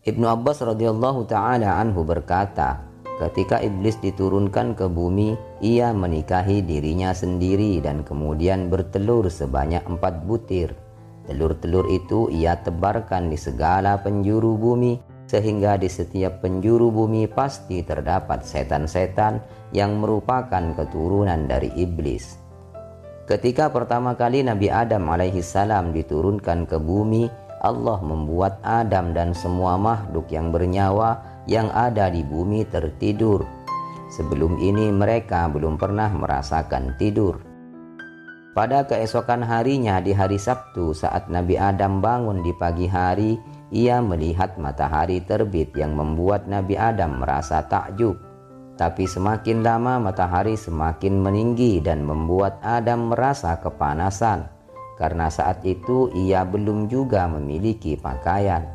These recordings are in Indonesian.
Ibnu Abbas radhiyallahu taala anhu berkata, ketika iblis diturunkan ke bumi, ia menikahi dirinya sendiri dan kemudian bertelur sebanyak 4 butir. Telur-telur itu ia tebarkan di segala penjuru bumi, sehingga di setiap penjuru bumi pasti terdapat setan-setan yang merupakan keturunan dari iblis. Ketika pertama kali Nabi Adam alaihissalam diturunkan ke bumi, Allah membuat Adam dan semua makhluk yang bernyawa yang ada di bumi tertidur. Sebelum ini mereka belum pernah merasakan tidur. Pada keesokan harinya, di hari Sabtu, saat Nabi Adam bangun di pagi hari, ia melihat matahari terbit yang membuat Nabi Adam merasa takjub. Tapi semakin lama matahari semakin meninggi dan membuat Adam merasa kepanasan, karena saat itu ia belum juga memiliki pakaian.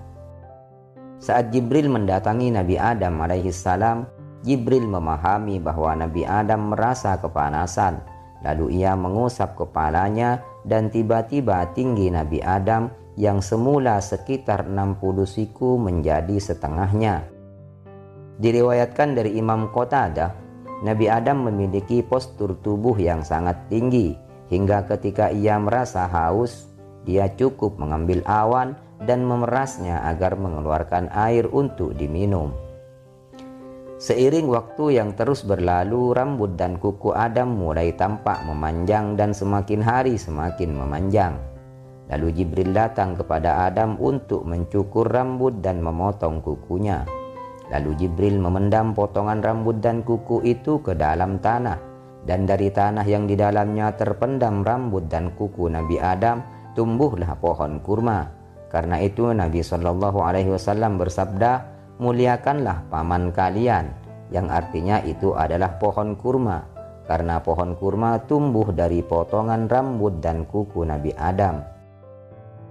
Saat Jibril mendatangi Nabi Adam alaihissalam, Jibril memahami bahwa Nabi Adam merasa kepanasan. Lalu ia mengusap kepalanya dan tiba-tiba tinggi Nabi Adam yang semula sekitar 60 siku menjadi setengahnya. Diriwayatkan dari Imam Qatadah, Nabi Adam memiliki postur tubuh yang sangat tinggi, hingga ketika ia merasa haus, dia cukup mengambil awan dan memerasnya agar mengeluarkan air untuk diminum. Seiring waktu yang terus berlalu, rambut dan kuku Adam mulai tampak memanjang dan semakin hari semakin memanjang. Lalu Jibril datang kepada Adam untuk mencukur rambut dan memotong kukunya. Lalu Jibril memendam potongan rambut dan kuku itu ke dalam tanah, dan dari tanah yang di dalamnya terpendam rambut dan kuku Nabi Adam tumbuhlah pohon kurma. Karena itu Nabi SAW bersabda, muliakanlah paman kalian, yang artinya itu adalah pohon kurma, karena pohon kurma tumbuh dari potongan rambut dan kuku Nabi Adam.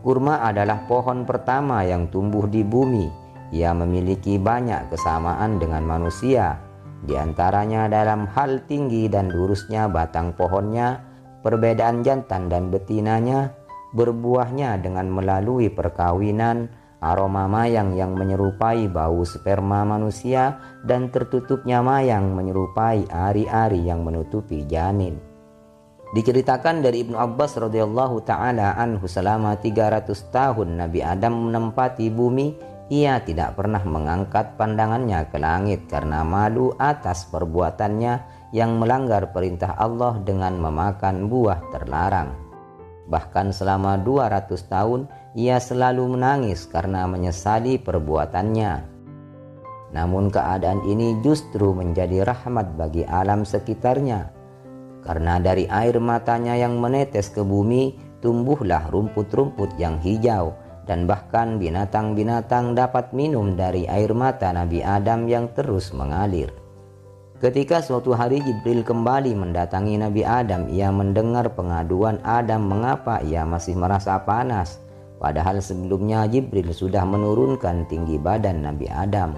Kurma adalah pohon pertama yang tumbuh di bumi. Ia memiliki banyak kesamaan dengan manusia, di antaranya dalam hal tinggi dan lurusnya batang pohonnya, perbedaan jantan dan betinanya, berbuahnya dengan melalui perkawinan, aroma mayang yang menyerupai bau sperma manusia, dan tertutupnya mayang menyerupai ari-ari yang menutupi janin. Diceritakan dari Ibnu Abbas radhiyallahu taala anhu, selama 300 tahun Nabi Adam menempati bumi, ia tidak pernah mengangkat pandangannya ke langit karena malu atas perbuatannya yang melanggar perintah Allah dengan memakan buah terlarang. Bahkan selama 200 tahun ia selalu menangis karena menyesali perbuatannya. Namun keadaan ini justru menjadi rahmat bagi alam sekitarnya, karena dari air matanya yang menetes ke bumi tumbuhlah rumput-rumput yang hijau, dan bahkan binatang-binatang dapat minum dari air mata Nabi Adam yang terus mengalir. Ketika suatu hari Jibril kembali mendatangi Nabi Adam, ia mendengar pengaduan Adam mengapa ia masih merasa panas, padahal sebelumnya Jibril sudah menurunkan tinggi badan Nabi Adam.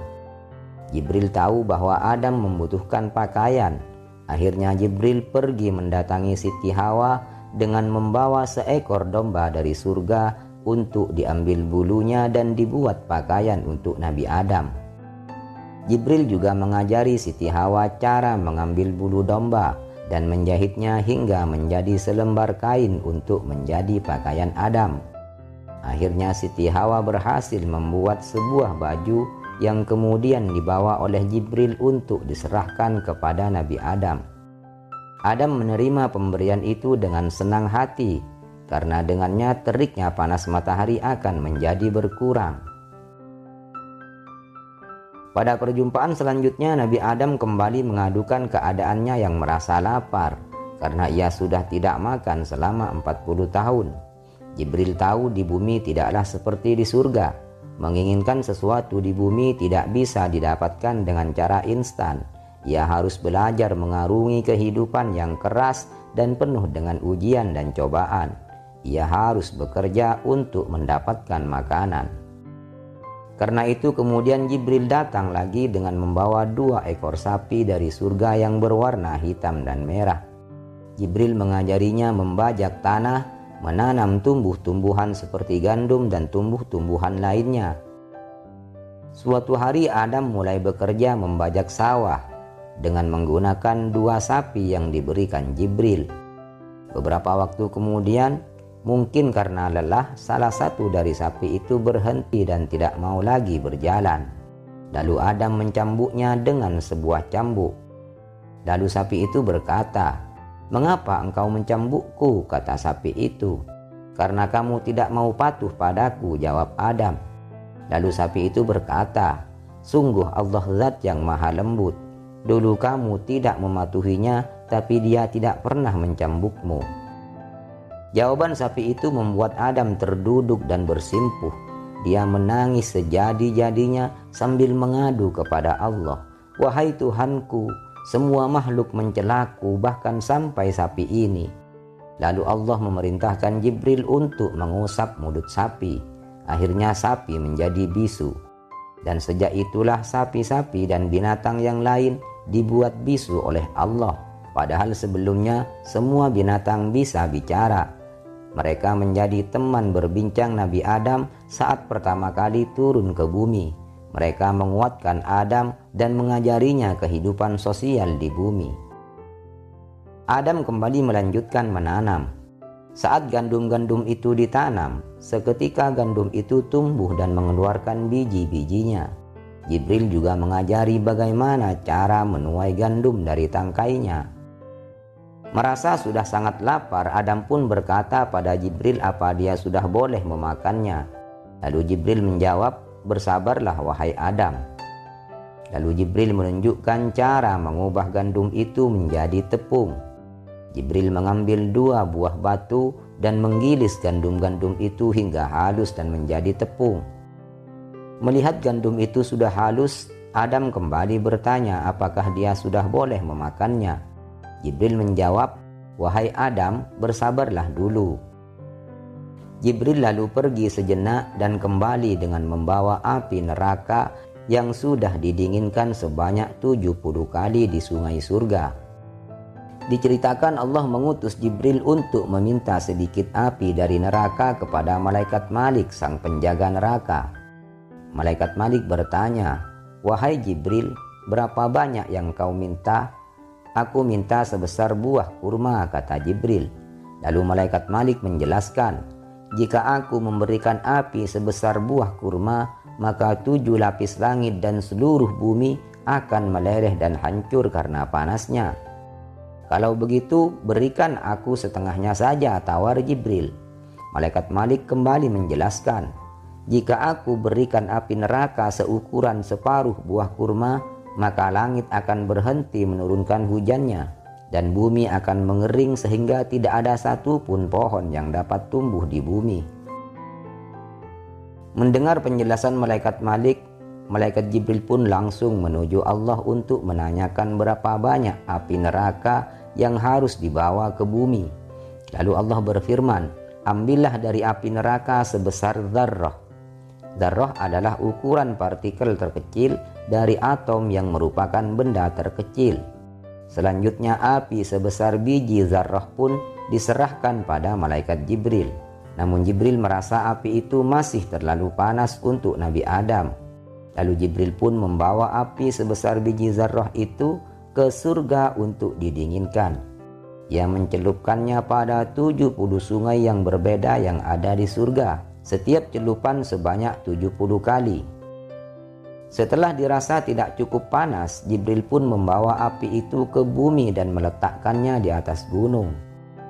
Jibril tahu bahwa Adam membutuhkan pakaian. Akhirnya Jibril pergi mendatangi Siti Hawa dengan membawa seekor domba dari surga untuk diambil bulunya dan dibuat pakaian untuk Nabi Adam. Jibril juga mengajari Siti Hawa cara mengambil bulu domba dan menjahitnya hingga menjadi selembar kain untuk menjadi pakaian Adam. Akhirnya Siti Hawa berhasil membuat sebuah baju yang kemudian dibawa oleh Jibril untuk diserahkan kepada Nabi Adam. Adam menerima pemberian itu dengan senang hati, karena dengannya teriknya panas matahari akan menjadi berkurang. Pada perjumpaan selanjutnya Nabi Adam kembali mengadukan keadaannya yang merasa lapar, karena ia sudah tidak makan selama 40 tahun. Jibril tahu di bumi tidaklah seperti di surga. Menginginkan sesuatu di bumi tidak bisa didapatkan dengan cara instan. Ia harus belajar mengarungi kehidupan yang keras dan penuh dengan ujian dan cobaan. Ia harus bekerja untuk mendapatkan makanan. Karena itu kemudian Jibril datang lagi dengan membawa 2 ekor sapi dari surga yang berwarna hitam dan merah. Jibril mengajarinya membajak tanah, menanam tumbuh-tumbuhan seperti gandum dan tumbuh-tumbuhan lainnya. Suatu hari Adam mulai bekerja membajak sawah dengan menggunakan 2 sapi yang diberikan Jibril. Beberapa waktu kemudian, mungkin karena lelah, salah satu dari sapi itu berhenti dan tidak mau lagi berjalan. Lalu Adam mencambuknya dengan sebuah cambuk. Lalu sapi itu berkata, "Mengapa engkau mencambukku?" kata sapi itu. "Karena kamu tidak mau patuh padaku," jawab Adam. Lalu sapi itu berkata, "Sungguh Allah Zat yang maha lembut. Dulu kamu tidak mematuhinya, tapi dia tidak pernah mencambukmu." Jawaban sapi itu membuat Adam terduduk dan bersimpuh. Dia menangis sejadi-jadinya sambil mengadu kepada Allah, "Wahai Tuhanku, semua makhluk mencelaku, bahkan sampai sapi ini." Lalu Allah memerintahkan Jibril untuk mengusap mulut sapi. Akhirnya sapi menjadi bisu. Dan sejak itulah sapi-sapi dan binatang yang lain dibuat bisu oleh Allah. Padahal sebelumnya semua binatang bisa bicara. Mereka menjadi teman berbincang Nabi Adam saat pertama kali turun ke bumi. Mereka menguatkan Adam dan mengajarinya kehidupan sosial di bumi. Adam kembali melanjutkan menanam. Saat gandum-gandum itu ditanam, seketika gandum itu tumbuh dan mengeluarkan biji-bijinya. Jibril juga mengajari bagaimana cara menuai gandum dari tangkainya. Merasa sudah sangat lapar, Adam pun berkata pada Jibril apa dia sudah boleh memakannya. Lalu Jibril menjawab, "Bersabarlah wahai Adam." Lalu Jibril menunjukkan cara mengubah gandum itu menjadi tepung. Jibril mengambil 2 buah batu dan menggilis gandum-gandum itu hingga halus dan menjadi tepung. Melihat gandum itu sudah halus, Adam kembali bertanya apakah dia sudah boleh memakannya. Jibril menjawab, "Wahai Adam, bersabarlah dulu." Jibril lalu pergi sejenak dan kembali dengan membawa api neraka yang sudah didinginkan sebanyak 70 kali di sungai surga. Diceritakan Allah mengutus Jibril untuk meminta sedikit api dari neraka kepada Malaikat Malik, sang penjaga neraka. Malaikat Malik bertanya, "Wahai Jibril, berapa banyak yang kau minta?" "Aku minta sebesar buah kurma," kata Jibril. Lalu Malaikat Malik menjelaskan, "Jika aku memberikan api sebesar buah kurma, maka 7 lapis langit dan seluruh bumi akan meleleh dan hancur karena panasnya. Kalau begitu, berikan aku setengahnya saja," tawar Jibril. Malaikat Malik kembali menjelaskan, "Jika aku berikan api neraka seukuran separuh buah kurma, maka langit akan berhenti menurunkan hujannya, dan bumi akan mengering sehingga tidak ada satupun pohon yang dapat tumbuh di bumi." Mendengar penjelasan Malaikat Malik, Malaikat Jibril pun langsung menuju Allah untuk menanyakan berapa banyak api neraka yang harus dibawa ke bumi. Lalu Allah berfirman, "Ambillah dari api neraka sebesar dzarrah." Dzarrah adalah ukuran partikel terkecil dari atom yang merupakan benda terkecil. Selanjutnya api sebesar biji dzarrah pun diserahkan pada Malaikat Jibril. Namun Jibril merasa api itu masih terlalu panas untuk Nabi Adam. Lalu Jibril pun membawa api sebesar biji zarrah itu ke surga untuk didinginkan. Ia mencelupkannya pada 70 sungai yang berbeda yang ada di surga. Setiap celupan sebanyak 70 kali. Setelah dirasa tidak cukup panas, Jibril pun membawa api itu ke bumi dan meletakkannya di atas gunung.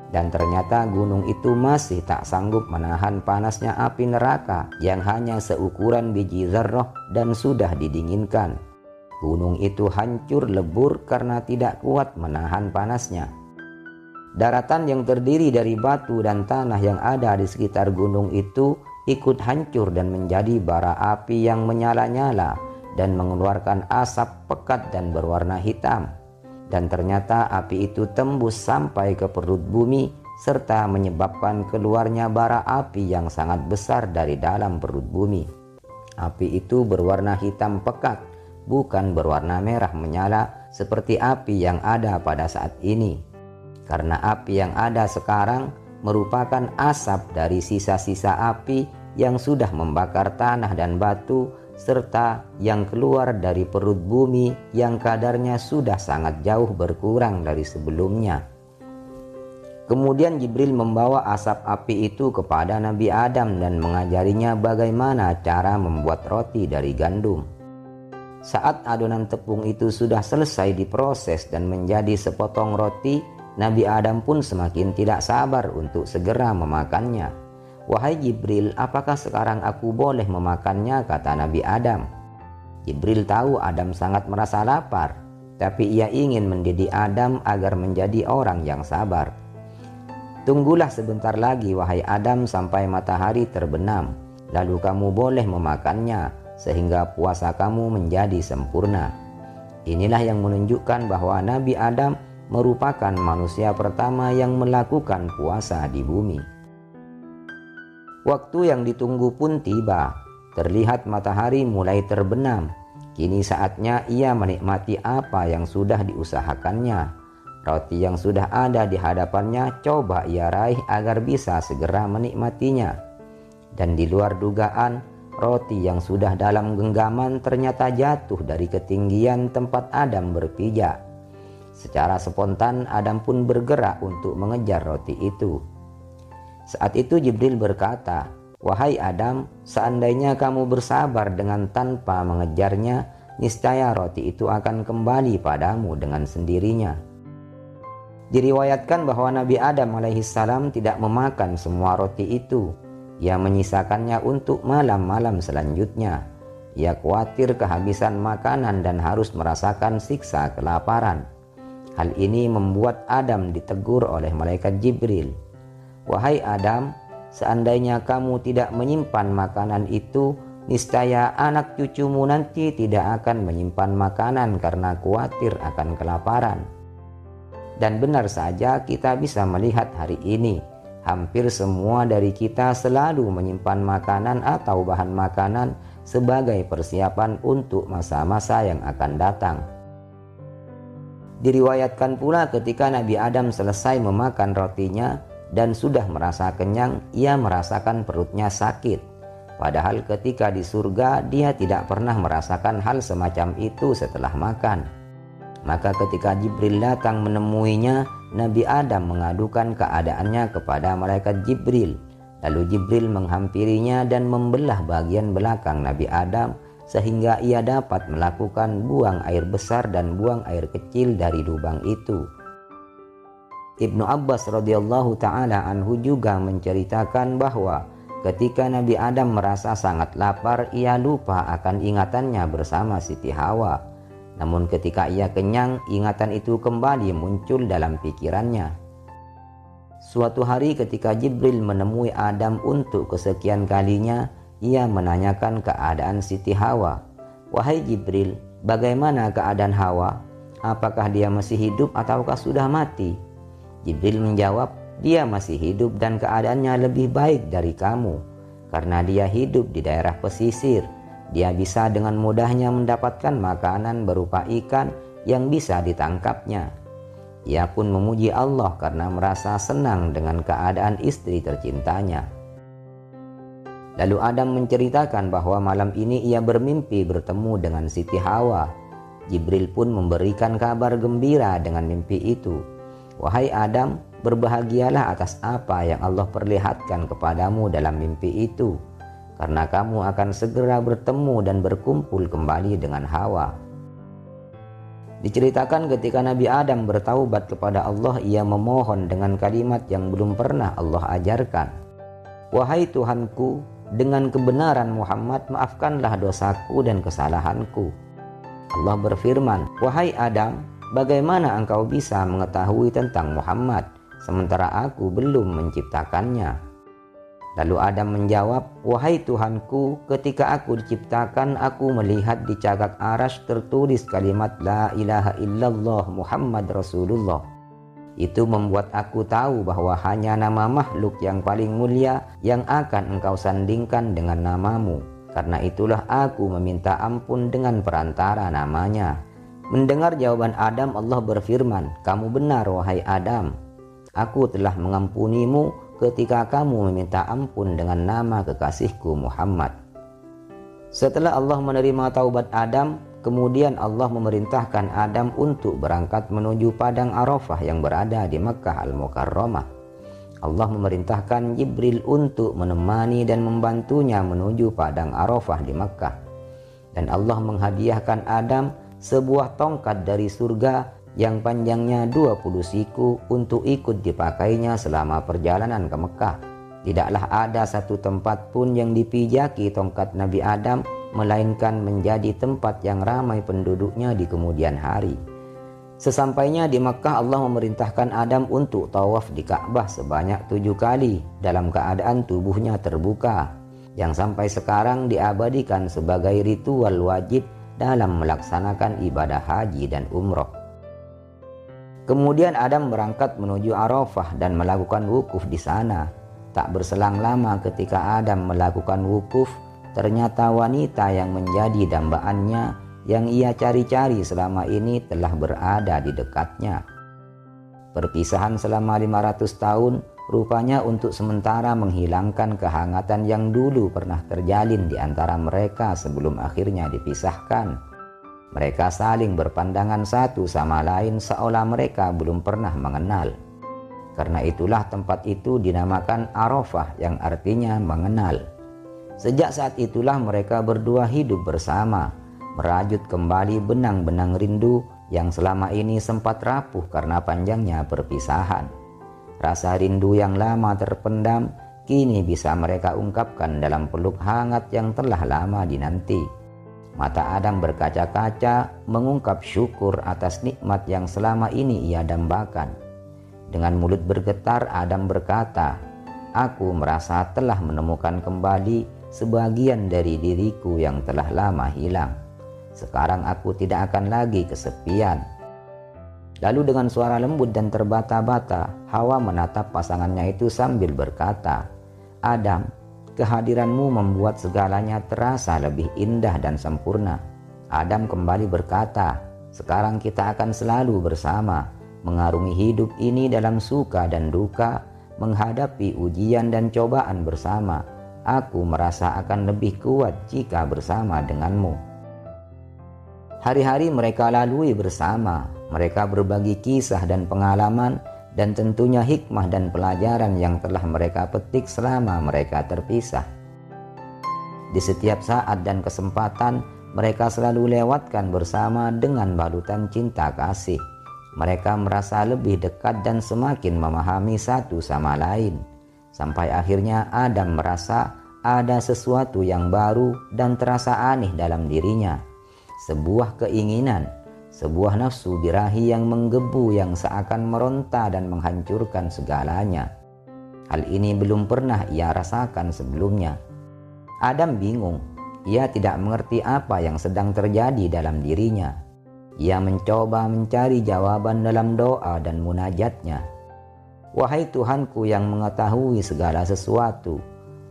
Dan ternyata gunung itu masih tak sanggup menahan panasnya api neraka yang hanya seukuran biji zarrah dan sudah didinginkan. Gunung itu hancur lebur karena tidak kuat menahan panasnya. Daratan yang terdiri dari batu dan tanah yang ada di sekitar gunung itu ikut hancur dan menjadi bara api yang menyala-nyala dan mengeluarkan asap pekat dan berwarna hitam. Dan ternyata api itu tembus sampai ke perut bumi serta menyebabkan keluarnya bara api yang sangat besar dari dalam perut bumi. Api itu berwarna hitam pekat, bukan berwarna merah menyala seperti api yang ada pada saat ini. Karena api yang ada sekarang merupakan asap dari sisa-sisa api yang sudah membakar tanah dan batu serta yang keluar dari perut bumi yang kadarnya sudah sangat jauh berkurang dari sebelumnya. Kemudian Jibril membawa asap api itu kepada Nabi Adam dan mengajarinya bagaimana cara membuat roti dari gandum. Saat adonan tepung itu sudah selesai diproses dan menjadi sepotong roti, Nabi Adam pun semakin tidak sabar untuk segera memakannya. "Wahai Jibril, apakah sekarang aku boleh memakannya?" kata Nabi Adam. Jibril tahu Adam sangat merasa lapar, tapi ia ingin mendidik Adam agar menjadi orang yang sabar. "Tunggulah sebentar lagi, wahai Adam, sampai matahari terbenam, lalu kamu boleh memakannya, sehingga puasa kamu menjadi sempurna." Inilah yang menunjukkan bahwa Nabi Adam merupakan manusia pertama yang melakukan puasa di bumi. Waktu yang ditunggu pun tiba. Terlihat matahari mulai terbenam. Kini saatnya ia menikmati apa yang sudah diusahakannya. Roti yang sudah ada di hadapannya coba ia raih agar bisa segera menikmatinya. Dan di luar dugaan, roti yang sudah dalam genggaman ternyata jatuh dari ketinggian tempat Adam berpijak. Secara spontan Adam pun bergerak untuk mengejar roti itu. Saat itu Jibril berkata, "Wahai Adam, seandainya kamu bersabar dengan tanpa mengejarnya, niscaya roti itu akan kembali padamu dengan sendirinya." Diriwayatkan bahwa Nabi Adam alaihissalam tidak memakan semua roti itu. Ia menyisakannya untuk malam-malam selanjutnya. Ia khawatir kehabisan makanan dan harus merasakan siksa kelaparan. Hal ini membuat Adam ditegur oleh malaikat Jibril. "Wahai Adam, seandainya kamu tidak menyimpan makanan itu, niscaya anak cucumu nanti tidak akan menyimpan makanan karena khawatir akan kelaparan." Dan benar saja kita bisa melihat hari ini, hampir semua dari kita selalu menyimpan makanan atau bahan makanan sebagai persiapan untuk masa-masa yang akan datang. Diriwayatkan pula ketika Nabi Adam selesai memakan rotinya dan sudah merasa kenyang, ia merasakan perutnya sakit. Padahal ketika di surga dia tidak pernah merasakan hal semacam itu setelah makan. Maka ketika Jibril datang menemuinya, Nabi Adam mengadukan keadaannya kepada malaikat Jibril. Lalu Jibril menghampirinya dan membelah bagian belakang Nabi Adam sehingga ia dapat melakukan buang air besar dan buang air kecil dari lubang itu. Ibnu Abbas radhiyallahu ta'ala anhu juga menceritakan bahwa ketika Nabi Adam merasa sangat lapar, ia lupa akan ingatannya bersama Siti Hawa. Namun ketika ia kenyang, ingatan itu kembali muncul dalam pikirannya. Suatu hari ketika Jibril menemui Adam untuk kesekian kalinya, ia menanyakan keadaan Siti Hawa. "Wahai Jibril, bagaimana keadaan Hawa? Apakah dia masih hidup ataukah sudah mati?" Jibril menjawab, "Dia masih hidup dan keadaannya lebih baik dari kamu. Karena dia hidup di daerah pesisir, dia bisa dengan mudahnya mendapatkan makanan berupa ikan yang bisa ditangkapnya." Ia pun memuji Allah karena merasa senang dengan keadaan istri tercintanya. Lalu Adam menceritakan bahwa malam ini ia bermimpi bertemu dengan Siti Hawa. Jibril pun memberikan kabar gembira dengan mimpi itu. "Wahai Adam, berbahagialah atas apa yang Allah perlihatkan kepadamu dalam mimpi itu, karena kamu akan segera bertemu dan berkumpul kembali dengan Hawa." Diceritakan ketika Nabi Adam bertaubat kepada Allah, ia memohon dengan kalimat yang belum pernah Allah ajarkan. "Wahai Tuhanku, dengan kebenaran Muhammad maafkanlah dosaku dan kesalahanku." Allah berfirman, "Wahai Adam, bagaimana engkau bisa mengetahui tentang Muhammad sementara aku belum menciptakannya?" Lalu Adam menjawab, "Wahai Tuhanku, ketika aku diciptakan, aku melihat di cagak arasy tertulis kalimat La ilaha illallah Muhammad Rasulullah. Itu membuat aku tahu bahwa hanya nama makhluk yang paling mulia yang akan engkau sandingkan dengan namamu. Karena itulah aku meminta ampun dengan perantara namanya." Mendengar jawaban Adam, Allah berfirman, "Kamu benar wahai Adam. Aku telah mengampunimu ketika kamu meminta ampun dengan nama kekasihku Muhammad." Setelah Allah menerima taubat Adam, kemudian Allah memerintahkan Adam untuk berangkat menuju padang Arafah yang berada di Makkah Al-Mukarramah. Allah memerintahkan Jibril untuk menemani dan membantunya menuju padang Arafah di Makkah. Dan Allah menghadiahkan Adam sebuah tongkat dari surga yang panjangnya 20 siku untuk ikut dipakainya selama perjalanan ke Mekah. Tidaklah ada satu tempat pun yang dipijaki tongkat Nabi Adam, melainkan menjadi tempat yang ramai penduduknya di kemudian hari. Sesampainya di Mekah, Allah memerintahkan Adam untuk tawaf di Ka'bah sebanyak 7 kali dalam keadaan tubuhnya terbuka, yang sampai sekarang diabadikan sebagai ritual wajib dalam melaksanakan ibadah haji dan umroh. Kemudian Adam berangkat menuju Arafah dan melakukan wukuf di sana. Tak berselang lama ketika Adam melakukan wukuf, ternyata wanita yang menjadi dambaannya yang ia cari-cari selama ini telah berada di dekatnya. Perpisahan selama 500 tahun rupanya untuk sementara menghilangkan kehangatan yang dulu pernah terjalin di antara mereka sebelum akhirnya dipisahkan. Mereka saling berpandangan satu sama lain seolah mereka belum pernah mengenal. Karena itulah tempat itu dinamakan Arafah yang artinya mengenal. Sejak saat itulah mereka berdua hidup bersama, merajut kembali benang-benang rindu yang selama ini sempat rapuh karena panjangnya perpisahan. Rasa rindu yang lama terpendam kini bisa mereka ungkapkan dalam peluk hangat yang telah lama dinanti. Mata Adam berkaca-kaca mengungkap syukur atas nikmat yang selama ini ia dambakan. Dengan mulut bergetar Adam berkata, "Aku merasa telah menemukan kembali sebagian dari diriku yang telah lama hilang. Sekarang aku tidak akan lagi kesepian." Lalu dengan suara lembut dan terbata-bata, Hawa menatap pasangannya itu sambil berkata, "Adam, kehadiranmu membuat segalanya terasa lebih indah dan sempurna." Adam kembali berkata, "Sekarang kita akan selalu bersama, mengarungi hidup ini dalam suka dan duka, menghadapi ujian dan cobaan bersama. Aku merasa akan lebih kuat jika bersama denganmu." Hari-hari mereka lalui bersama, mereka berbagi kisah dan pengalaman, dan tentunya hikmah dan pelajaran yang telah mereka petik selama mereka terpisah. Di setiap saat dan kesempatan, mereka selalu lewatkan bersama dengan balutan cinta kasih. Mereka merasa lebih dekat dan semakin memahami satu sama lain. Sampai akhirnya Adam merasa ada sesuatu yang baru dan terasa aneh dalam dirinya. Sebuah keinginan, sebuah nafsu birahi yang menggebu yang seakan meronta dan menghancurkan segalanya. Hal ini belum pernah ia rasakan sebelumnya. Adam bingung, ia tidak mengerti apa yang sedang terjadi dalam dirinya. Ia mencoba mencari jawaban dalam doa dan munajatnya. "Wahai Tuhanku yang mengetahui segala sesuatu,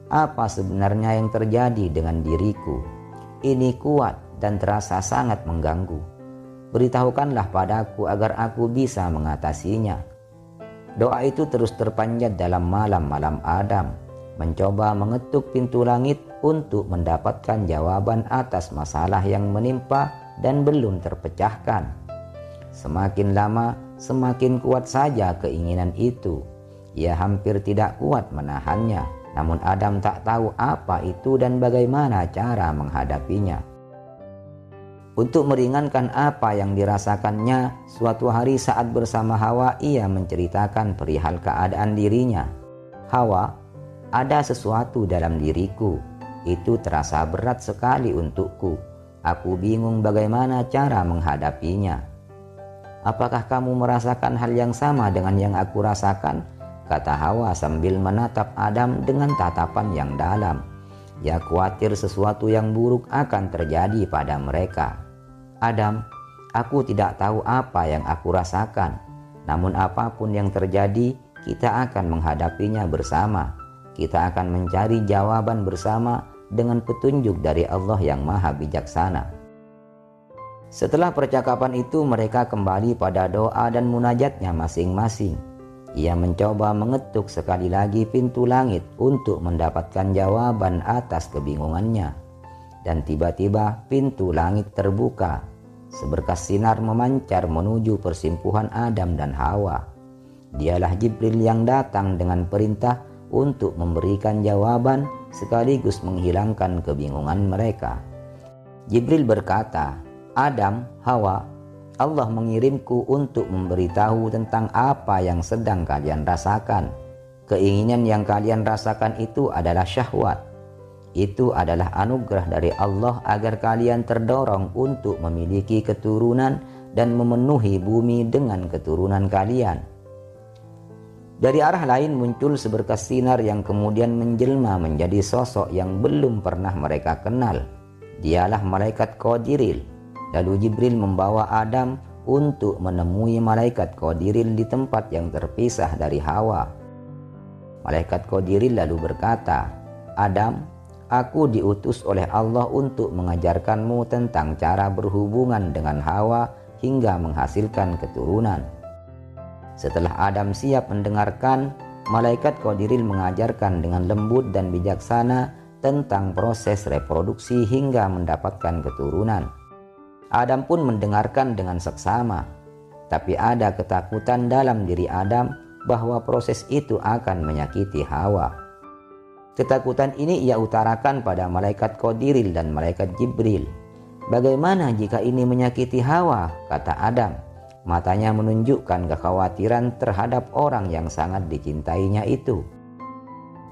apa sebenarnya yang terjadi dengan diriku? Ini kuat dan terasa sangat mengganggu. Beritahukanlah padaku agar aku bisa mengatasinya." Doa itu terus terpanjat dalam malam-malam Adam, mencoba mengetuk pintu langit untuk mendapatkan jawaban atas masalah yang menimpa dan belum terpecahkan. Semakin lama, semakin kuat saja keinginan itu. Ia hampir tidak kuat menahannya, namun Adam tak tahu apa itu dan bagaimana cara menghadapinya. Untuk meringankan apa yang dirasakannya, suatu hari saat bersama Hawa ia menceritakan perihal keadaan dirinya. "Hawa, ada sesuatu dalam diriku. Itu terasa berat sekali untukku. Aku bingung bagaimana cara menghadapinya." "Apakah kamu merasakan hal yang sama dengan yang aku rasakan?" kata Hawa sambil menatap Adam dengan tatapan yang dalam. Ia khawatir sesuatu yang buruk akan terjadi pada mereka. "Adam, aku tidak tahu apa yang aku rasakan. Namun apapun yang terjadi, kita akan menghadapinya bersama. Kita akan mencari jawaban bersama dengan petunjuk dari Allah yang Maha Bijaksana." Setelah percakapan itu, mereka kembali pada doa dan munajatnya masing-masing. Ia mencoba mengetuk sekali lagi pintu langit untuk mendapatkan jawaban atas kebingungannya. dan tiba-tiba pintu langit terbuka. Seberkas sinar memancar menuju persimpuhan Adam dan Hawa. Dialah Jibril yang datang dengan perintah untuk memberikan jawaban sekaligus menghilangkan kebingungan mereka. Jibril berkata, "Adam, Hawa, Allah mengirimku untuk memberitahu tentang apa yang sedang kalian rasakan. Keinginan yang kalian rasakan itu adalah syahwat. Itu adalah anugerah dari Allah agar kalian terdorong untuk memiliki keturunan dan memenuhi bumi dengan keturunan kalian." Dari arah lain muncul seberkas sinar yang kemudian menjelma menjadi sosok yang belum pernah mereka kenal. Dialah malaikat Qadiril. Lalu Jibril membawa Adam untuk menemui malaikat Qadiril di tempat yang terpisah dari Hawa. Malaikat Qadiril lalu berkata, "Adam, aku diutus oleh Allah untuk mengajarkanmu tentang cara berhubungan dengan Hawa hingga menghasilkan keturunan." Setelah Adam siap mendengarkan, malaikat Qadiril mengajarkan dengan lembut dan bijaksana tentang proses reproduksi hingga mendapatkan keturunan. Adam pun mendengarkan dengan seksama, tapi ada ketakutan dalam diri Adam bahwa proses itu akan menyakiti Hawa. Ketakutan ini ia utarakan pada malaikat Qadiril dan malaikat Jibril. "Bagaimana jika ini menyakiti Hawa?" kata Adam. Matanya menunjukkan kekhawatiran terhadap orang yang sangat dicintainya itu.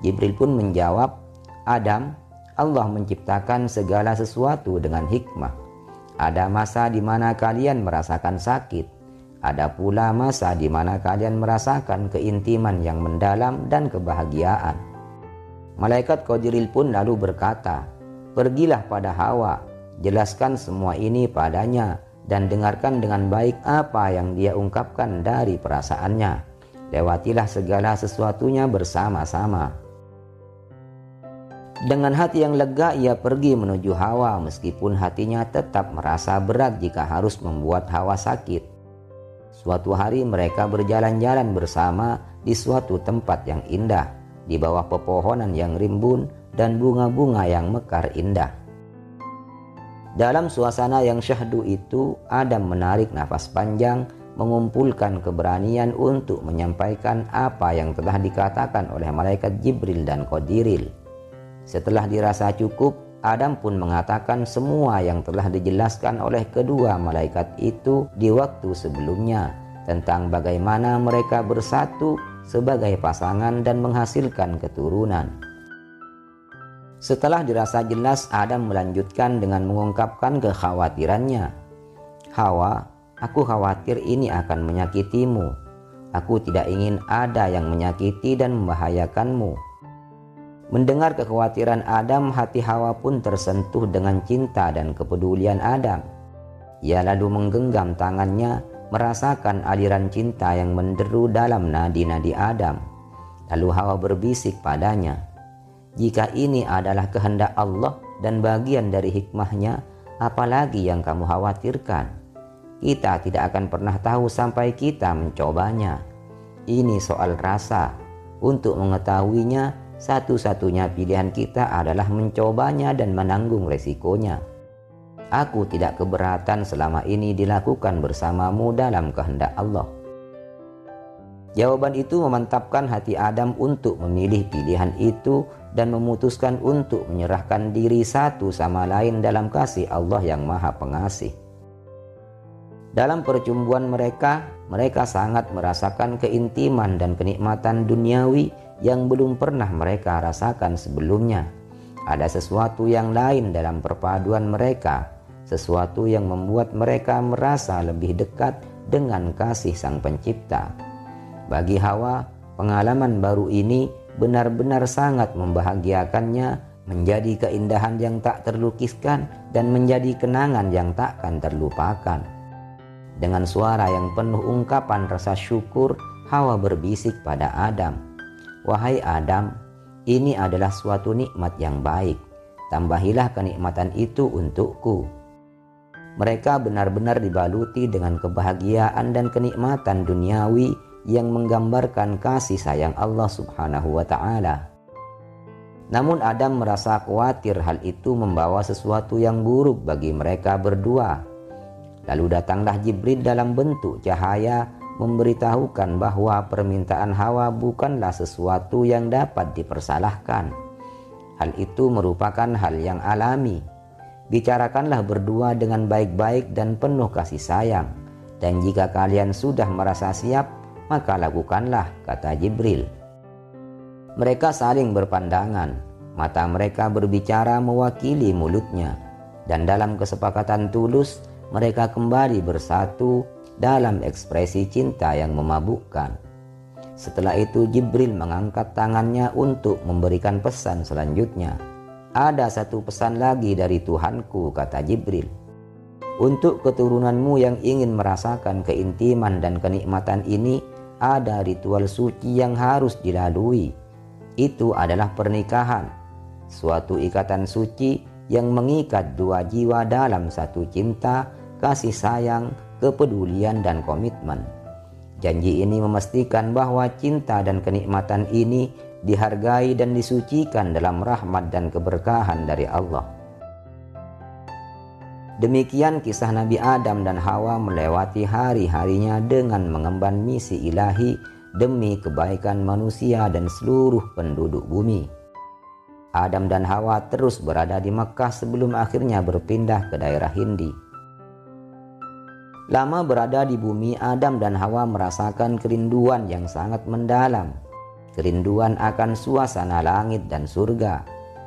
Jibril pun menjawab, "Adam, Allah menciptakan segala sesuatu dengan hikmah. Ada masa di mana kalian merasakan sakit. Ada pula masa di mana kalian merasakan keintiman yang mendalam dan kebahagiaan." Malaikat Qadiril pun lalu berkata, "Pergilah pada Hawa, jelaskan semua ini padanya dan dengarkan dengan baik apa yang dia ungkapkan dari perasaannya. Lewatilah segala sesuatunya bersama-sama." Dengan hati yang lega ia pergi menuju Hawa meskipun hatinya tetap merasa berat jika harus membuat Hawa sakit. Suatu hari mereka berjalan-jalan bersama di suatu tempat yang indah, di bawah pepohonan yang rimbun dan bunga-bunga yang mekar indah. Dalam suasana yang syahdu itu, Adam menarik nafas panjang, mengumpulkan keberanian untuk menyampaikan apa yang telah dikatakan oleh malaikat Jibril dan Qadiril. Setelah dirasa cukup, Adam pun mengatakan semua yang telah dijelaskan oleh kedua malaikat itu di waktu sebelumnya tentang bagaimana mereka bersatu sebagai pasangan dan menghasilkan keturunan. Setelah dirasa jelas, Adam melanjutkan dengan mengungkapkan kekhawatirannya. "Hawa, aku khawatir ini akan menyakitimu. Aku tidak ingin ada yang menyakiti dan membahayakanmu." Mendengar kekhawatiran Adam, hati Hawa pun tersentuh dengan cinta dan kepedulian Adam. Ia lalu menggenggam tangannya, merasakan aliran cinta yang menderu dalam nadi-nadi Adam. Lalu Hawa berbisik padanya, "Jika ini adalah kehendak Allah dan bagian dari hikmahnya, apalagi yang kamu khawatirkan? Kita tidak akan pernah tahu sampai kita mencobanya. Ini soal rasa. Untuk mengetahuinya, satu-satunya pilihan kita adalah mencobanya dan menanggung resikonya. Aku tidak keberatan selama ini dilakukan bersamamu dalam kehendak Allah." Jawaban itu memantapkan hati Adam untuk memilih pilihan itu dan memutuskan untuk menyerahkan diri satu sama lain dalam kasih Allah yang Maha Pengasih. Dalam percumbuan mereka sangat merasakan keintiman dan kenikmatan duniawi yang belum pernah mereka rasakan sebelumnya. Ada sesuatu yang lain dalam perpaduan mereka, sesuatu yang membuat mereka merasa lebih dekat dengan kasih Sang Pencipta. Bagi Hawa, pengalaman baru ini benar-benar sangat membahagiakannya, menjadi keindahan yang tak terlukiskan dan menjadi kenangan yang takkan terlupakan. Dengan suara yang penuh ungkapan rasa syukur, Hawa berbisik pada Adam, "Wahai Adam, ini adalah suatu nikmat yang baik. Tambahilah kenikmatan itu untukku." Mereka benar-benar dibaluti dengan kebahagiaan dan kenikmatan duniawi yang menggambarkan kasih sayang Allah Subhanahu wa Ta'ala. Namun Adam merasa khawatir hal itu membawa sesuatu yang buruk bagi mereka berdua. Lalu datanglah Jibril dalam bentuk cahaya memberitahukan bahwa permintaan Hawa bukanlah sesuatu yang dapat dipersalahkan. Hal itu merupakan hal yang alami. Bicarakanlah berdua dengan baik-baik dan penuh kasih sayang. Dan jika kalian sudah merasa siap, maka lakukanlah, kata Jibril. Mereka saling berpandangan. Mata mereka berbicara mewakili mulutnya. Dan dalam kesepakatan tulus, mereka kembali bersatu dalam ekspresi cinta yang memabukkan. Setelah itu Jibril mengangkat tangannya untuk memberikan pesan selanjutnya. Ada satu pesan lagi dari Tuhanku, kata Jibril. Untuk keturunanmu yang ingin merasakan keintiman dan kenikmatan ini, ada ritual suci yang harus dilalui. Itu adalah pernikahan, suatu ikatan suci yang mengikat dua jiwa dalam satu cinta, kasih sayang, kepedulian, dan komitmen. Janji ini memastikan bahwa cinta dan kenikmatan ini dihargai dan disucikan dalam rahmat dan keberkahan dari Allah. Demikian kisah Nabi Adam dan Hawa melewati hari-harinya dengan mengemban misi ilahi demi kebaikan manusia dan seluruh penduduk bumi. Adam dan Hawa terus berada di Mekkah sebelum akhirnya berpindah ke daerah Hindi. Lama berada di bumi, Adam dan Hawa merasakan kerinduan yang sangat mendalam. Kerinduan akan suasana langit dan surga.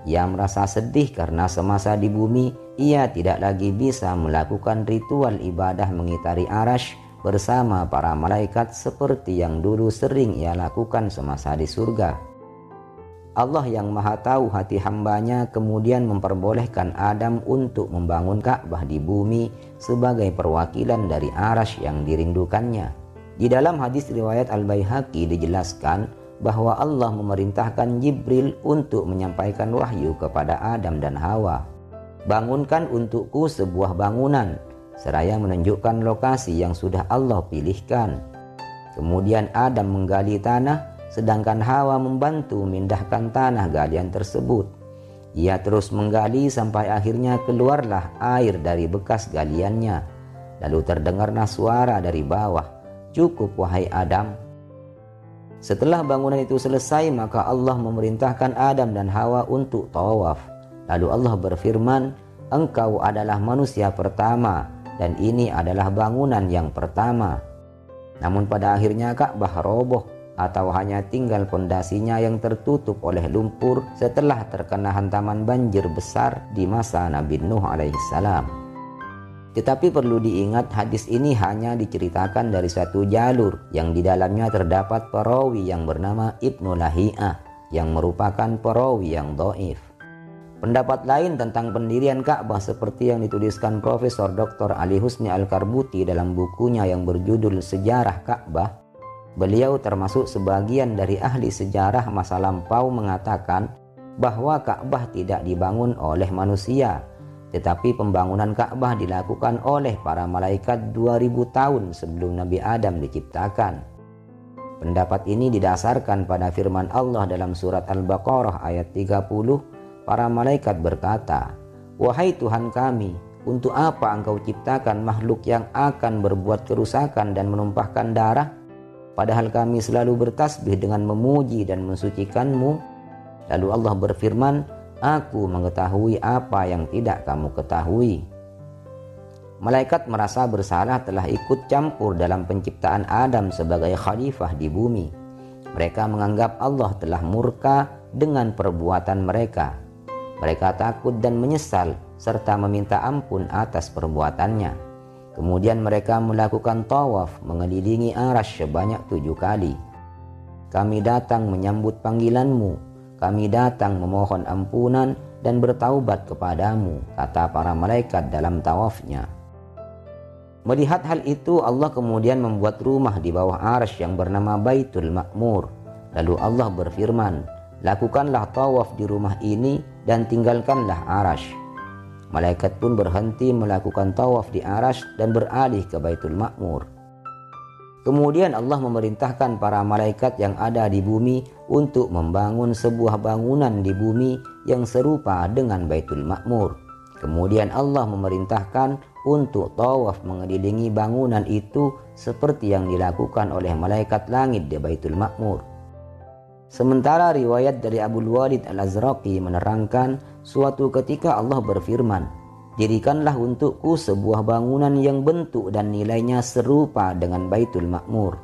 Ia merasa sedih karena semasa di bumi, ia tidak lagi bisa melakukan ritual ibadah mengitari Arash bersama para malaikat seperti yang dulu sering ia lakukan semasa di surga. Allah yang maha tahu hati hambanya kemudian memperbolehkan Adam untuk membangun Ka'bah di bumi sebagai perwakilan dari Arash yang dirindukannya. Di dalam hadis riwayat Al-Baihaqi dijelaskan bahwa Allah memerintahkan Jibril untuk menyampaikan wahyu kepada Adam dan Hawa. Bangunkan untukku sebuah bangunan, seraya menunjukkan lokasi yang sudah Allah pilihkan. Kemudian Adam menggali tanah, sedangkan Hawa membantu memindahkan tanah galian tersebut. Ia terus menggali sampai akhirnya keluarlah air dari bekas galiannya. Lalu terdengarlah suara dari bawah, "Cukup wahai Adam." Setelah bangunan itu selesai, maka Allah memerintahkan Adam dan Hawa untuk tawaf. Lalu Allah berfirman, "Engkau adalah manusia pertama dan ini adalah bangunan yang pertama." Namun pada akhirnya Ka'bah roboh atau hanya tinggal pondasinya yang tertutup oleh lumpur setelah terkena hantaman banjir besar di masa Nabi Nuh alaihissalam. Tetapi perlu diingat, hadis ini hanya diceritakan dari satu jalur yang di dalamnya terdapat perawi yang bernama Ibnu Lahiyah yang merupakan perawi yang dhaif. Pendapat lain tentang pendirian Ka'bah seperti yang dituliskan Profesor Dr. Ali Husni Al-Karbuti dalam bukunya yang berjudul Sejarah Ka'bah. Beliau termasuk sebagian dari ahli sejarah masa lampau mengatakan bahwa Ka'bah tidak dibangun oleh manusia, tetapi pembangunan Ka'bah dilakukan oleh para malaikat 2000 tahun sebelum Nabi Adam diciptakan. Pendapat ini didasarkan pada firman Allah dalam surat Al-Baqarah ayat 30. Para malaikat berkata, "Wahai Tuhan kami, untuk apa engkau ciptakan makhluk yang akan berbuat kerusakan dan menumpahkan darah? Padahal kami selalu bertasbih dengan memuji dan mensucikan-Mu." Lalu Allah berfirman, "Aku mengetahui apa yang tidak kamu ketahui." Malaikat merasa bersalah telah ikut campur dalam penciptaan Adam sebagai khalifah di bumi. Mereka menganggap Allah telah murka dengan perbuatan mereka. Mereka takut dan menyesal serta meminta ampun atas perbuatannya. Kemudian mereka melakukan tawaf mengelilingi Arash sebanyak 7 kali. "Kami datang menyambut panggilan-Mu. Kami datang memohon ampunan dan bertaubat kepadamu," kata para malaikat dalam tawafnya. Melihat hal itu, Allah kemudian membuat rumah di bawah Arsy yang bernama Baitul Ma'mur. Lalu Allah berfirman, "Lakukanlah tawaf di rumah ini dan tinggalkanlah Arsy." Malaikat pun berhenti melakukan tawaf di Arsy dan beralih ke Baitul Ma'mur. Kemudian Allah memerintahkan para malaikat yang ada di bumi untuk membangun sebuah bangunan di bumi yang serupa dengan Baitul Ma'mur. Kemudian Allah memerintahkan untuk tawaf mengelilingi bangunan itu seperti yang dilakukan oleh malaikat langit di Baitul Ma'mur. Sementara riwayat dari Abul Walid Al-Azraqi menerangkan, suatu ketika Allah berfirman, "Dirikanlah untukku sebuah bangunan yang bentuk dan nilainya serupa dengan Baitul Ma'mur."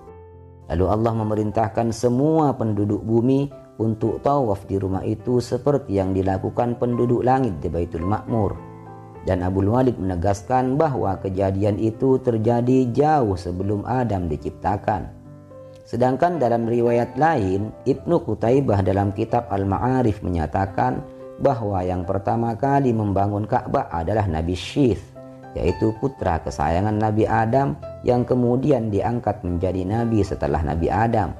Lalu Allah memerintahkan semua penduduk bumi untuk tawaf di rumah itu seperti yang dilakukan penduduk langit di Baitul Ma'mur. Dan Abul Walid menegaskan bahwa kejadian itu terjadi jauh sebelum Adam diciptakan. Sedangkan dalam riwayat lain, Ibnu Qutaibah dalam kitab Al-Ma'arif menyatakan bahwa yang pertama kali membangun Ka'bah adalah Nabi Syith, yaitu putra kesayangan Nabi Adam yang kemudian diangkat menjadi nabi setelah Nabi Adam.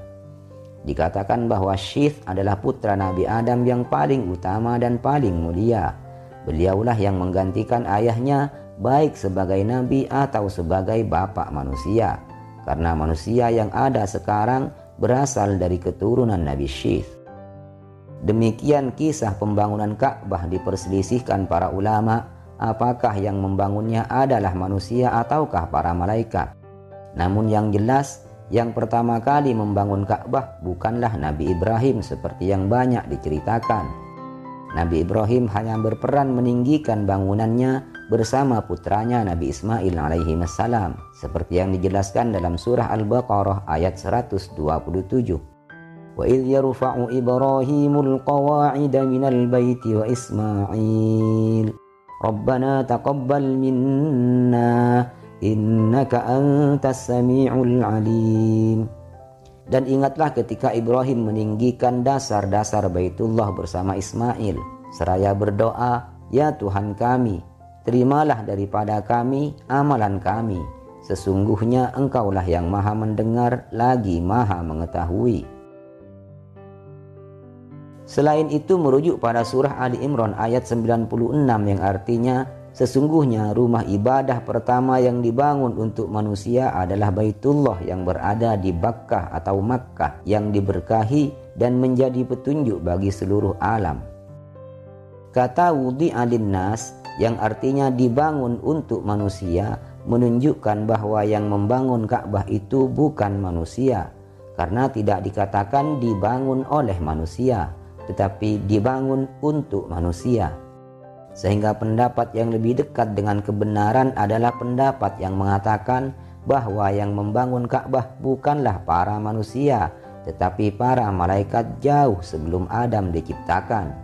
Dikatakan bahwa Syith adalah putra Nabi Adam yang paling utama dan paling mulia. Beliaulah yang menggantikan ayahnya baik sebagai nabi atau sebagai bapak manusia, karena manusia yang ada sekarang berasal dari keturunan Nabi Syith. Demikian kisah pembangunan Ka'bah diperselisihkan para ulama, apakah yang membangunnya adalah manusia ataukah para malaikat. Namun yang jelas, yang pertama kali membangun Ka'bah bukanlah Nabi Ibrahim seperti yang banyak diceritakan. Nabi Ibrahim hanya berperan meninggikan bangunannya bersama putranya Nabi Ismail alaihi wassalam, seperti yang dijelaskan dalam surah Al-Baqarah ayat 127. Wa idh yarfa'u Ibrahimul qawa'ida minal baiti wa Ismail Rabbana taqabbal minna innaka antas sami'ul alim. Dan ingatlah ketika Ibrahim meninggikan dasar-dasar Baitullah bersama Ismail, seraya berdoa, "Ya Tuhan kami, terimalah daripada kami amalan kami. Sesungguhnya Engkaulah yang maha mendengar lagi maha mengetahui." Selain itu merujuk pada surah Ali Imran ayat 96 yang artinya, sesungguhnya rumah ibadah pertama yang dibangun untuk manusia adalah Baitullah yang berada di Bakkah atau Makkah yang diberkahi dan menjadi petunjuk bagi seluruh alam. Kata wudi'a linnas yang artinya dibangun untuk manusia menunjukkan bahwa yang membangun Ka'bah itu bukan manusia, karena tidak dikatakan dibangun oleh manusia, tetapi dibangun untuk manusia. Sehingga pendapat yang lebih dekat dengan kebenaran adalah pendapat yang mengatakan bahwa yang membangun Ka'bah bukanlah para manusia, tetapi para malaikat jauh sebelum Adam diciptakan.